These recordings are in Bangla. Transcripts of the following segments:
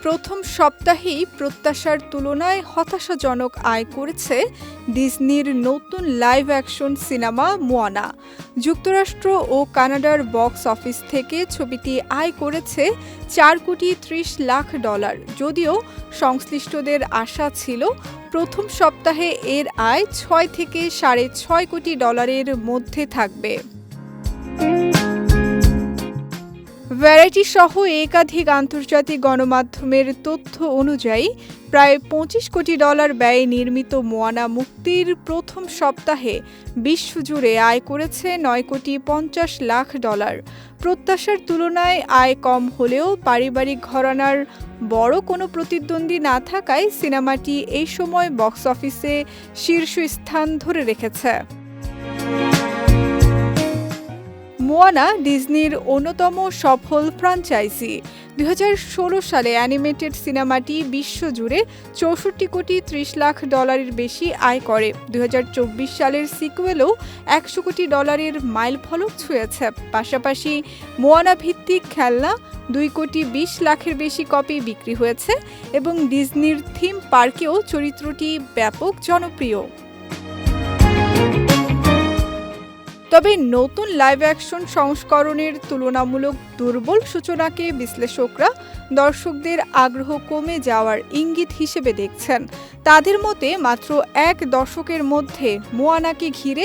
প্রথম সপ্তাহেই প্রত্যাশার তুলনায় হতাশাজনক আয় করেছে ডিজনির নতুন লাইভ অ্যাকশন সিনেমা মোয়ানা। যুক্তরাষ্ট্র ও কানাডার বক্স অফিস থেকে ছবিটি আয় করেছে $4.30 কোটি, যদিও সংশ্লিষ্টদের আশা ছিল প্রথম সপ্তাহে এর আয় $6 থেকে $6.5 কোটি মধ্যে থাকবে। ভ্যারাইটি সহ একাধিক আন্তর্জাতিক গণমাধ্যমের তথ্য অনুযায়ী প্রায় $25 কোটি ব্যয়ে নির্মিত মোয়ানা মুক্তির প্রথম সপ্তাহে বিশ্বজুড়ে আয় করেছে $9.50 কোটি। প্রত্যাশার তুলনায় আয় কম হলেও পারিবারিক ঘরানার বড় কোনো প্রতিদ্বন্দ্বী না থাকায় সিনেমাটি এই সময় বক্স অফিসে শীর্ষস্থান ধরে রেখেছে। মোয়ানা ডিজনির অন্যতম সফল ফ্র্যাঞ্চাইজি। 2016 সালে অ্যানিমেটেড সিনেমাটি বিশ্বজুড়ে $64.30 কোটি বেশি আয় করে। 2024 সালের সিকুয়েলও $100 কোটি মাইলফলক ছুঁয়েছে। পাশাপাশি মোয়ানা ভিত্তিক খেলনা $2.20 কোটি বেশি কপি বিক্রি হয়েছে এবং ডিজনির থিম পার্কেও চরিত্রটি ব্যাপক জনপ্রিয়। তবে নতুন লাইভ অ্যাকশন সংস্করণের তুলনামূলক দুর্বল সূচনাকে বিশ্লেষকরা দর্শকদের আগ্রহ কমে যাওয়ার ইঙ্গিত হিসেবে দেখছেন। তাদের মতে মাত্র এক দশকের মধ্যে মোয়ানাকে ঘিরে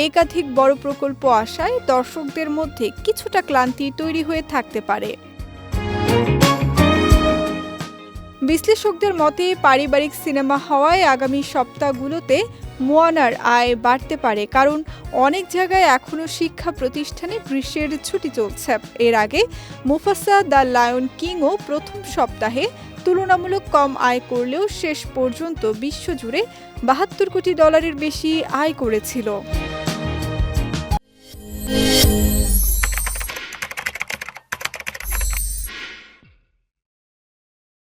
একাধিক বড় প্রকল্প আসায় দর্শকদের মধ্যে কিছুটা ক্লান্তি তৈরি হয়ে থাকতে পারে। বিশ্লেষকদের মতে পারিবারিক সিনেমা হওয়ায় আগামী সপ্তাহগুলোতে মোয়ানার আয় বাড়তে পারে, কারণ অনেক জায়গায় এখনও শিক্ষা প্রতিষ্ঠানে গ্রীষ্মের ছুটি চলছে। এর আগে মুফাসা দ্য লায়ন কিংও প্রথম সপ্তাহে তুলনামূলক কম আয় করলেও শেষ পর্যন্ত বিশ্বজুড়ে $72 কোটি বেশি আয় করেছিল।